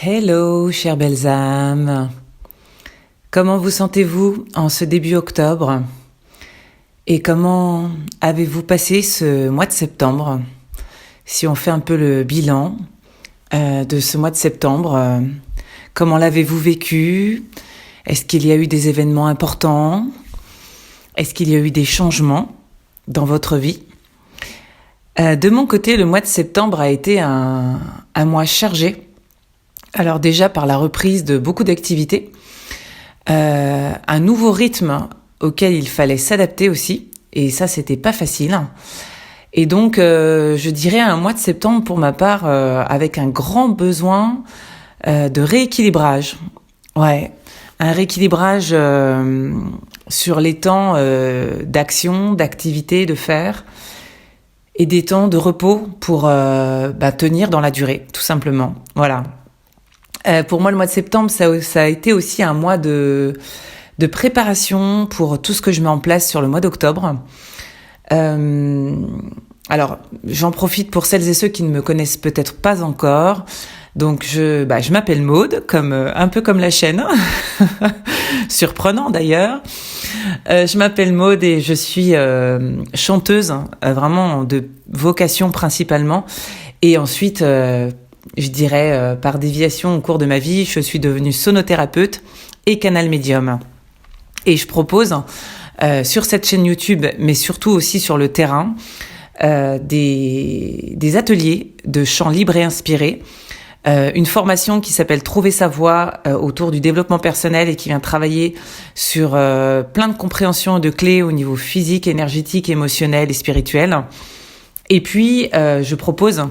Hello, chères belles âmes. Comment vous sentez-vous en ce début octobre? Et comment avez-vous passé ce mois de septembre? Si on fait un peu le bilan de ce mois de septembre, comment l'avez-vous vécu? Est-ce qu'il y a eu des événements importants? Est-ce qu'il y a eu des changements dans votre vie? De mon côté, le mois de septembre a été un mois chargé. Alors déjà par la reprise de beaucoup d'activités, un nouveau rythme auquel il fallait s'adapter aussi, et ça c'était pas facile. Et donc je dirais un mois de septembre pour ma part avec un grand besoin de rééquilibrage. Ouais, un rééquilibrage sur les temps d'action, d'activité, de faire, et des temps de repos pour tenir dans la durée, tout simplement. Voilà. Pour moi, le mois de septembre, ça a été aussi un mois de préparation pour tout ce que je mets en place sur le mois d'octobre. Alors, j'en profite pour celles et ceux qui ne me connaissent peut-être pas encore. Donc, je m'appelle Maude, un peu comme la chaîne, surprenant d'ailleurs. Je m'appelle Maude et je suis chanteuse, vraiment de vocation principalement. Et ensuite, je dirais par déviation au cours de ma vie, je suis devenue sonothérapeute et canal médium. Et je propose sur cette chaîne YouTube, mais surtout aussi sur le terrain, des ateliers de chant libre et inspiré, une formation qui s'appelle Trouver sa voix autour du développement personnel et qui vient travailler sur plein de compréhensions et de clés au niveau physique, énergétique, émotionnel et spirituel. Et puis, je propose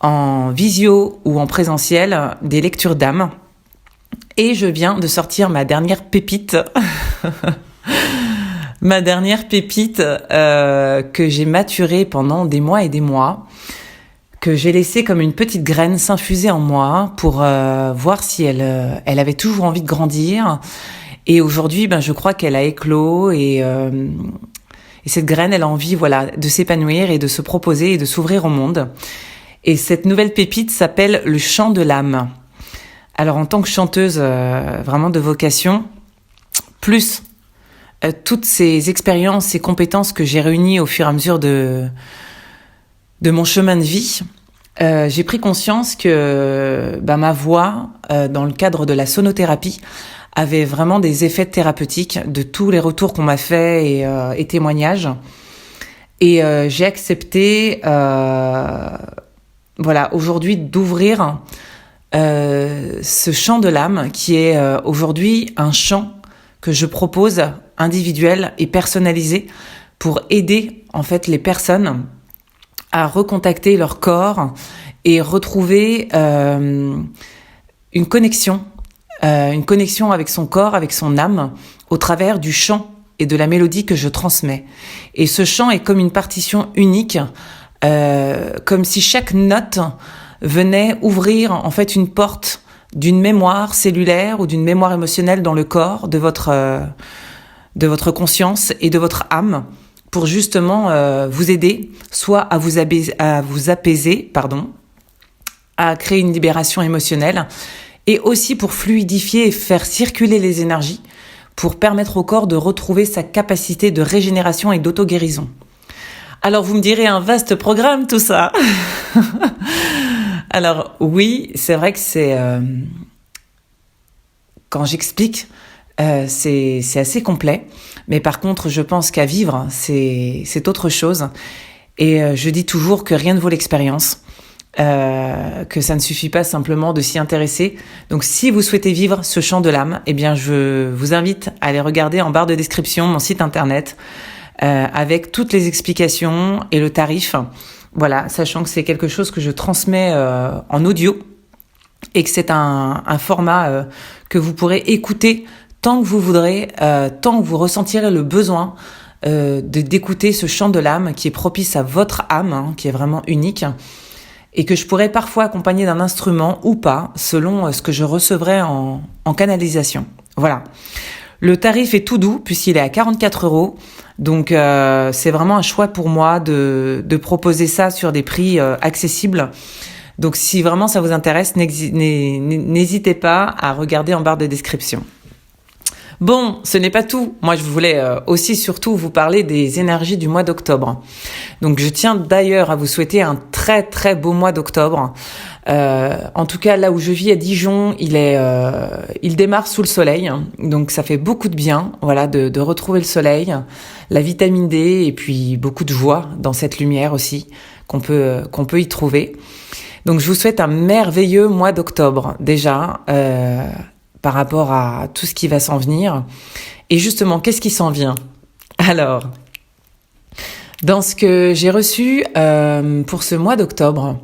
en visio ou en présentiel des lectures d'âme. Et je viens de sortir ma dernière pépite. Ma dernière pépite que j'ai maturée pendant des mois et des mois, que j'ai laissée comme une petite graine s'infuser en moi pour voir si elle avait toujours envie de grandir. Et aujourd'hui, je crois qu'elle a éclos et cette graine, elle a envie, de s'épanouir et de se proposer et de s'ouvrir au monde. Et cette nouvelle pépite s'appelle le chant de l'âme. Alors en tant que chanteuse vraiment de vocation, plus toutes ces expériences, ces compétences que j'ai réunies au fur et à mesure de mon chemin de vie, j'ai pris conscience que ma voix, dans le cadre de la sonothérapie, avait vraiment des effets thérapeutiques de tous les retours qu'on m'a fait et témoignages. Et j'ai accepté aujourd'hui d'ouvrir ce chant de l'âme qui est aujourd'hui un chant que je propose individuel et personnalisé pour aider en fait les personnes à recontacter leur corps et retrouver une connexion avec son corps, avec son âme au travers du chant et de la mélodie que je transmets. Et ce chant est comme une partition unique, comme si chaque note venait ouvrir en fait une porte d'une mémoire cellulaire ou d'une mémoire émotionnelle dans le corps de votre conscience et de votre âme pour justement vous aider soit à vous apaiser, à créer une libération émotionnelle et aussi pour fluidifier et faire circuler les énergies pour permettre au corps de retrouver sa capacité de régénération et d'auto-guérison. Alors vous me direz, un vaste programme tout ça. Alors oui, c'est vrai que c'est quand j'explique, c'est assez complet. Mais par contre, je pense qu'à vivre, c'est autre chose. Et je dis toujours que rien ne vaut l'expérience, que ça ne suffit pas simplement de s'y intéresser. Donc si vous souhaitez vivre ce chant de l'âme, eh bien je vous invite à aller regarder en barre de description mon site internet avec toutes les explications et le tarif. Voilà, sachant que c'est quelque chose que je transmets en audio et que c'est un format que vous pourrez écouter tant que vous voudrez, tant que vous ressentirez le besoin d'écouter ce chant de l'âme qui est propice à votre âme, qui est vraiment unique, et que je pourrais parfois accompagner d'un instrument ou pas, selon ce que je recevrai en canalisation. Voilà. Le tarif est tout doux puisqu'il est à 44 €. Donc c'est vraiment un choix pour moi de proposer ça sur des prix accessibles Donc si vraiment ça vous intéresse, n'hésitez pas à regarder en barre de description. Bon, ce n'est pas tout. Moi, je voulais aussi surtout vous parler des énergies du mois d'octobre. Donc, je tiens d'ailleurs à vous souhaiter un très très beau mois d'octobre. En tout cas, là où je vis à Dijon, il démarre sous le soleil. Donc, ça fait beaucoup de bien, voilà, de retrouver le soleil, la vitamine D et puis beaucoup de joie dans cette lumière aussi qu'on peut y trouver. Donc, je vous souhaite un merveilleux mois d'octobre déjà. Par rapport à tout ce qui va s'en venir. Et justement, qu'est-ce qui s'en vient ? Alors, dans ce que j'ai reçu pour ce mois d'octobre,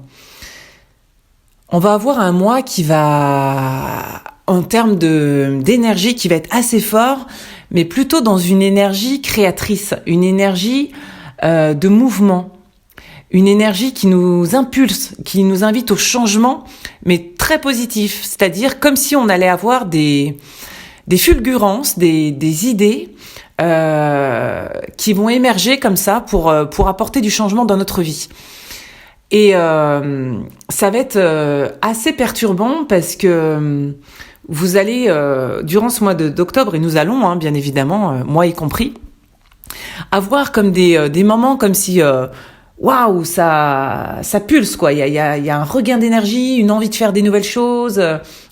on va avoir un mois qui va, en termes d'énergie, qui va être assez fort, mais plutôt dans une énergie créatrice, une énergie de mouvement. Une énergie qui nous impulse, qui nous invite au changement, mais très positif. C'est-à-dire comme si on allait avoir des fulgurances, des idées qui vont émerger comme ça pour apporter du changement dans notre vie. Et ça va être assez perturbant parce que vous allez, durant ce mois d'octobre, et nous allons, bien évidemment, moi y compris, avoir comme des moments comme si... waouh, ça pulse quoi. Il y a un regain d'énergie, une envie de faire des nouvelles choses,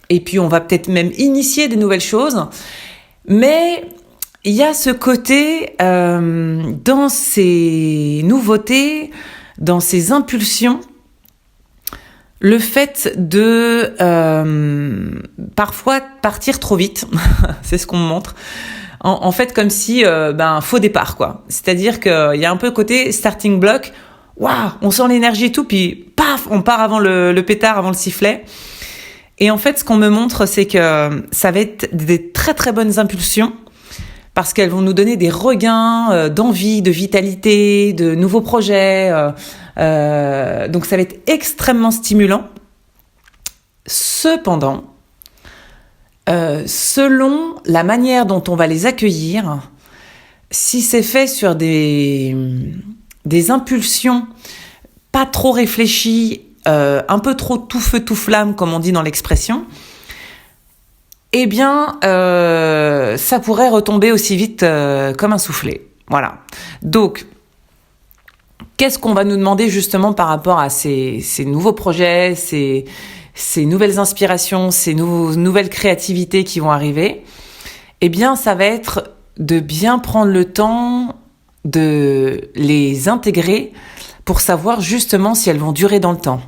et puis on va peut-être même initier des nouvelles choses. Mais il y a ce côté dans ces nouveautés, dans ces impulsions, le fait de parfois partir trop vite. C'est ce qu'on me montre. En fait, comme si faux départ quoi. C'est-à-dire qu'il y a un peu le côté starting block. Waouh, on sent l'énergie et tout, puis paf, on part avant le pétard, avant le sifflet. Et en fait, ce qu'on me montre, c'est que ça va être des très très bonnes impulsions parce qu'elles vont nous donner des regains d'envie, de vitalité, de nouveaux projets. Donc ça va être extrêmement stimulant. Cependant, selon la manière dont on va les accueillir, si c'est fait sur des impulsions pas trop réfléchies, un peu trop tout feu tout flamme comme on dit dans l'expression, eh bien ça pourrait retomber aussi vite comme un soufflet. Voilà. Donc qu'est-ce qu'on va nous demander justement par rapport à ces nouveaux projets, ces nouvelles inspirations, ces nouvelles créativités qui vont arriver ? Eh bien ça va être de bien prendre le temps de les intégrer pour savoir justement si elles vont durer dans le temps.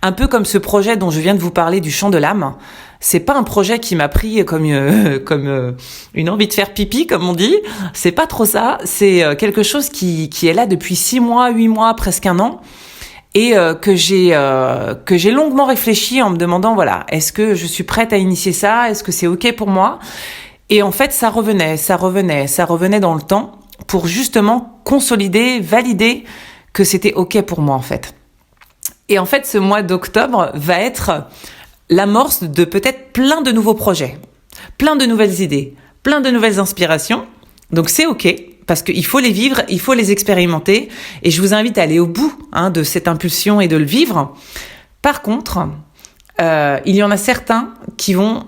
Un peu comme ce projet dont je viens de vous parler du chant de l'âme, c'est pas un projet qui m'a pris comme une envie de faire pipi, comme on dit, c'est pas trop ça, c'est quelque chose qui est là depuis 6 mois, 8 mois, presque 1 an, et que j'ai longuement réfléchi en me demandant, voilà, est-ce que je suis prête à initier ça, est-ce que c'est ok pour moi ? Et en fait, ça revenait dans le temps, pour justement consolider, valider que c'était ok pour moi en fait. Et en fait, ce mois d'octobre va être l'amorce de peut-être plein de nouveaux projets, plein de nouvelles idées, plein de nouvelles inspirations. Donc c'est ok, parce qu'il faut les vivre, il faut les expérimenter, et je vous invite à aller au bout de cette impulsion et de le vivre. Par contre, il y en a certains qui vont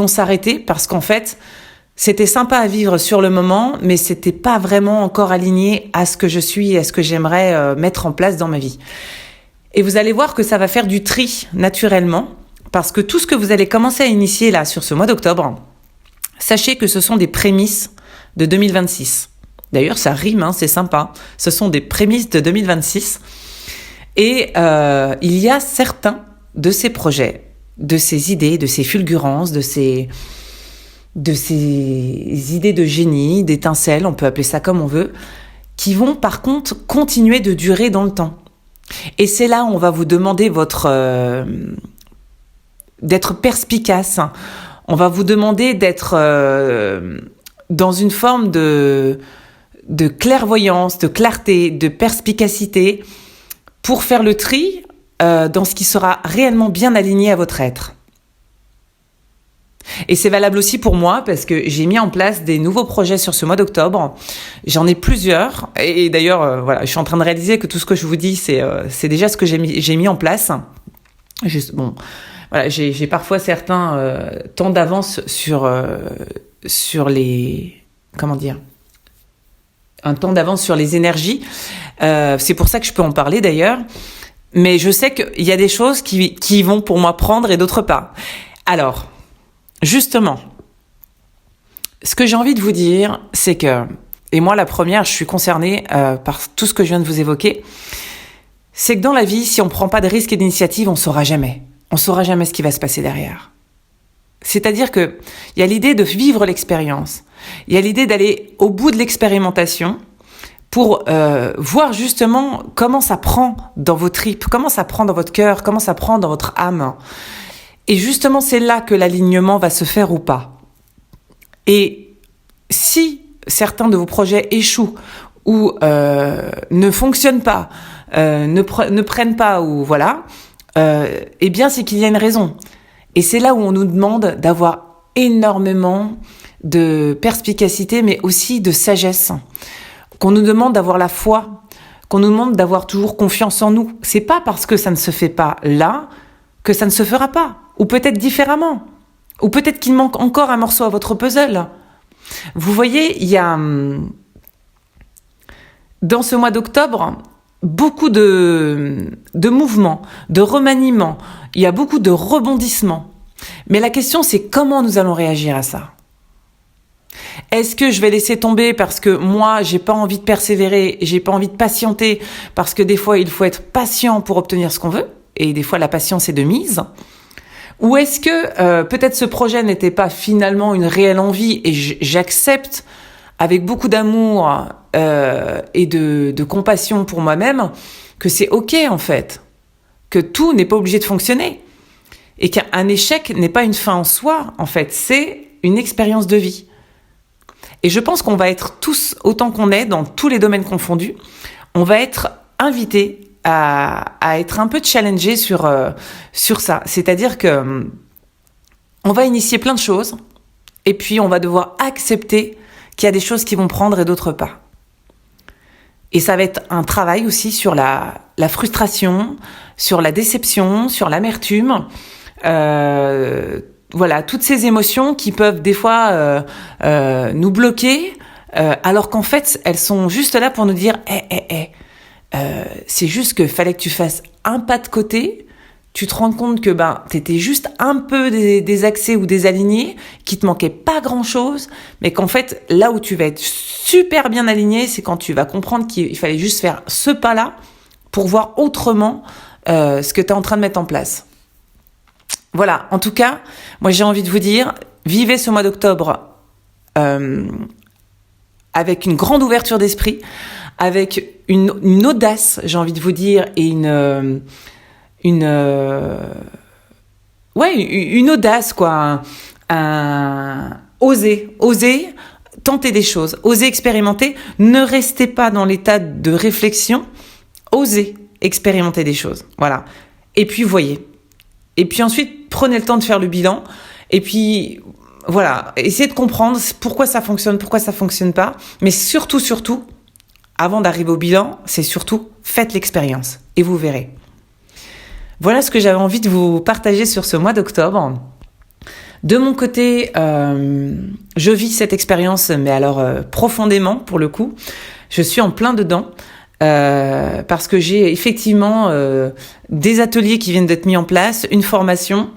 s'arrêter parce qu'en fait, c'était sympa à vivre sur le moment, mais c'était pas vraiment encore aligné à ce que je suis et à ce que j'aimerais mettre en place dans ma vie. Et vous allez voir que ça va faire du tri naturellement, parce que tout ce que vous allez commencer à initier là sur ce mois d'octobre, sachez que ce sont des prémices de 2026. D'ailleurs, ça rime, c'est sympa. Ce sont des prémices de 2026. Et il y a certains de ces projets, de ces idées, de ces fulgurances, de ces idées de génie, d'étincelles, on peut appeler ça comme on veut, qui vont par contre continuer de durer dans le temps. Et c'est là où on va vous demander d'être perspicace. On va vous demander d'être dans une forme de clairvoyance, de clarté, de perspicacité pour faire le tri dans ce qui sera réellement bien aligné à votre être. Et c'est valable aussi pour moi parce que j'ai mis en place des nouveaux projets sur ce mois d'octobre. J'en ai plusieurs. Et d'ailleurs, voilà, je suis en train de réaliser que tout ce que je vous dis, c'est déjà ce que j'ai mis en place. Juste, bon, voilà, j'ai parfois certains temps d'avance sur les... Comment dire ? Un temps d'avance sur les énergies. C'est pour ça que je peux en parler d'ailleurs. Mais je sais qu'il y a des choses qui vont pour moi prendre et d'autres pas. Alors... Justement, ce que j'ai envie de vous dire, c'est que, et moi la première, je suis concernée par tout ce que je viens de vous évoquer, c'est que dans la vie, si on ne prend pas de risques et d'initiatives, on ne saura jamais. On ne saura jamais ce qui va se passer derrière. C'est-à-dire qu'il y a l'idée de vivre l'expérience, il y a l'idée d'aller au bout de l'expérimentation pour voir justement comment ça prend dans vos tripes, comment ça prend dans votre cœur, comment ça prend dans votre âme. Et justement, c'est là que l'alignement va se faire ou pas. Et si certains de vos projets échouent ou ne fonctionnent pas, ne prennent pas, ou voilà, eh bien, c'est qu'il y a une raison. Et c'est là où on nous demande d'avoir énormément de perspicacité, mais aussi de sagesse. Qu'on nous demande d'avoir la foi, qu'on nous demande d'avoir toujours confiance en nous. C'est pas parce que ça ne se fait pas là que ça ne se fera pas. Ou peut-être différemment. Ou peut-être qu'il manque encore un morceau à votre puzzle. Vous voyez, il y a dans ce mois d'octobre beaucoup de mouvements, de remaniements. Il y a beaucoup de rebondissements. Mais la question, c'est comment nous allons réagir à ça. Est-ce que je vais laisser tomber parce que moi, j'ai pas envie de persévérer, j'ai pas envie de patienter, parce que des fois, il faut être patient pour obtenir ce qu'on veut, et des fois, la patience est de mise. Ou est-ce que peut-être ce projet n'était pas finalement une réelle envie et j'accepte avec beaucoup d'amour et de compassion pour moi-même que c'est ok en fait, que tout n'est pas obligé de fonctionner et qu'un échec n'est pas une fin en soi en fait, c'est une expérience de vie. Et je pense qu'on va être tous, autant qu'on est, dans tous les domaines confondus, on va être invités à être un peu challengé sur ça. C'est-à-dire que on va initier plein de choses et puis on va devoir accepter qu'il y a des choses qui vont prendre et d'autres pas. Et ça va être un travail aussi sur la frustration, sur la déception, sur l'amertume. Voilà, toutes ces émotions qui peuvent des fois nous bloquer, alors qu'en fait, elles sont juste là pour nous dire c'est juste que fallait que tu fasses un pas de côté, tu te rends compte que t'étais juste un peu désaxé ou désaligné, qu'il te manquait pas grand-chose, mais qu'en fait, là où tu vas être super bien aligné, c'est quand tu vas comprendre qu'il fallait juste faire ce pas-là pour voir autrement ce que tu es en train de mettre en place. Voilà, en tout cas, moi j'ai envie de vous dire, vivez ce mois d'octobre avec une grande ouverture d'esprit, avec une audace, j'ai envie de vous dire, et une audace, quoi. Oser tenter des choses, oser expérimenter. Ne restez pas dans l'état de réflexion, osez expérimenter des choses. Voilà. Et puis, voyez. Et puis ensuite, prenez le temps de faire le bilan. Et puis, voilà, essayez de comprendre pourquoi ça fonctionne pas. Mais surtout, avant d'arriver au bilan, c'est surtout faites l'expérience et vous verrez. Voilà ce que j'avais envie de vous partager sur ce mois d'octobre. De mon côté, je vis cette expérience, mais alors profondément pour le coup. Je suis en plein dedans parce que j'ai effectivement des ateliers qui viennent d'être mis en place, une formation.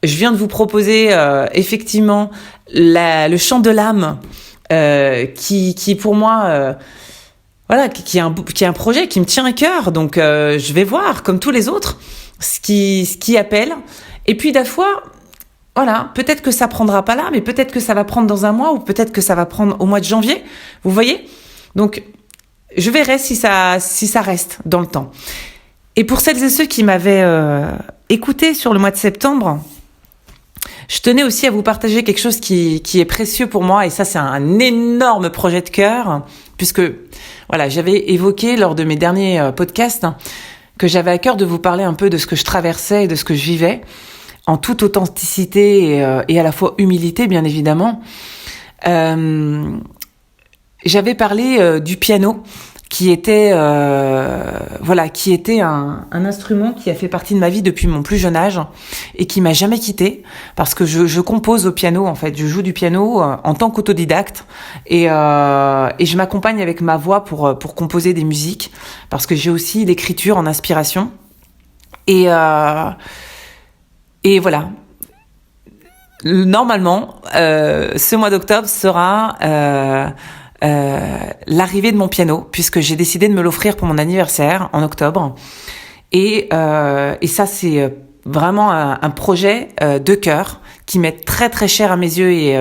Je viens de vous proposer effectivement le chant de l'âme qui pour moi... Voilà, qui est un projet qui me tient à cœur. Donc, je vais voir, comme tous les autres, ce qui appelle. Et puis, des fois, voilà, peut-être que ça prendra pas là, mais peut-être que ça va prendre dans un mois ou peut-être que ça va prendre au mois de janvier. Vous voyez ? Donc, je verrai si ça reste dans le temps. Et pour celles et ceux qui m'avaient écouté sur le mois de septembre, je tenais aussi à vous partager quelque chose qui est précieux pour moi. Et ça, c'est un énorme projet de cœur, puisque voilà, j'avais évoqué lors de mes derniers podcasts que j'avais à cœur de vous parler un peu de ce que je traversais et de ce que je vivais en toute authenticité et à la fois humilité, bien évidemment. J'avais parlé du piano, qui était qui était un instrument qui a fait partie de ma vie depuis mon plus jeune âge et qui m'a jamais quitté, parce que je compose au piano, en fait. Je joue du piano en tant qu'autodidacte et je m'accompagne avec ma voix pour composer des musiques, parce que j'ai aussi l'écriture en inspiration et voilà. Normalement, ce mois d'octobre sera l'arrivée de mon piano, puisque j'ai décidé de me l'offrir pour mon anniversaire en octobre. Et ça, c'est vraiment un projet de cœur qui m'est très très cher à mes yeux et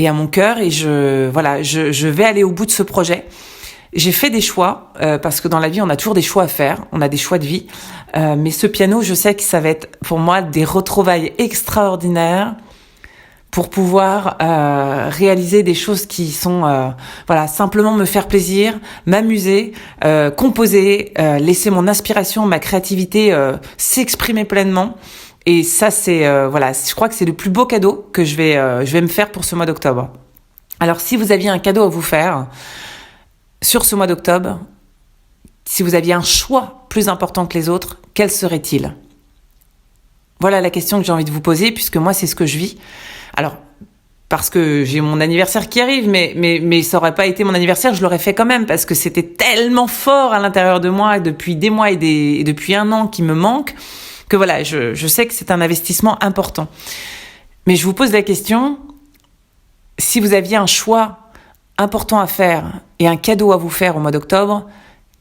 à mon cœur. Et je vais aller au bout de ce projet. J'ai fait des choix, parce que dans la vie, on a toujours des choix à faire. On a des choix de vie. Mais ce piano, je sais que ça va être pour moi des retrouvailles extraordinaires pour pouvoir réaliser des choses qui sont simplement me faire plaisir, m'amuser, composer, laisser mon inspiration, ma créativité s'exprimer pleinement. Et ça, c'est je crois que c'est le plus beau cadeau que je vais me faire pour ce mois d'octobre. Alors, si vous aviez un cadeau à vous faire sur ce mois d'octobre, si vous aviez un choix plus important que les autres, quel serait-il ? Voilà la question que j'ai envie de vous poser, puisque moi, c'est ce que je vis. Alors, parce que j'ai mon anniversaire qui arrive, mais ça aurait pas été mon anniversaire, je l'aurais fait quand même, parce que c'était tellement fort à l'intérieur de moi depuis des mois et depuis un an qui me manque, que voilà, je sais que c'est un investissement important. Mais je vous pose la question, si vous aviez un choix important à faire et un cadeau à vous faire au mois d'octobre,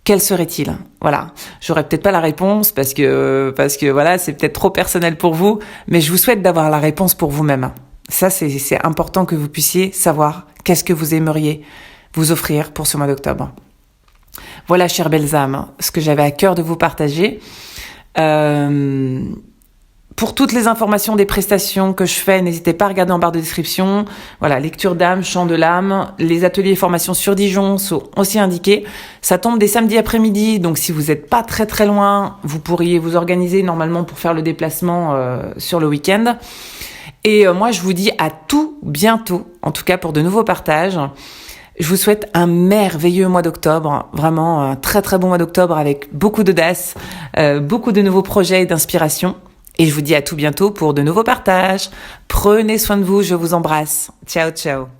quel serait-il ? Voilà, j'aurais peut-être pas la réponse parce que voilà, c'est peut-être trop personnel pour vous, mais je vous souhaite d'avoir la réponse pour vous-même. Ça, c'est important que vous puissiez savoir qu'est-ce que vous aimeriez vous offrir pour ce mois d'octobre. Voilà, chères belles âmes, ce que j'avais à cœur de vous partager. Pour toutes les informations des prestations que je fais, n'hésitez pas à regarder en barre de description. Voilà, lecture d'âme, chant de l'âme, les ateliers et formations sur Dijon sont aussi indiqués. Ça tombe des samedis après-midi, donc si vous n'êtes pas très très loin, vous pourriez vous organiser normalement pour faire le déplacement sur le week-end. Et moi, je vous dis à tout bientôt, en tout cas pour de nouveaux partages. Je vous souhaite un merveilleux mois d'octobre, vraiment un très très bon mois d'octobre avec beaucoup d'audace, beaucoup de nouveaux projets et d'inspiration. Et je vous dis à tout bientôt pour de nouveaux partages. Prenez soin de vous, je vous embrasse. Ciao, ciao.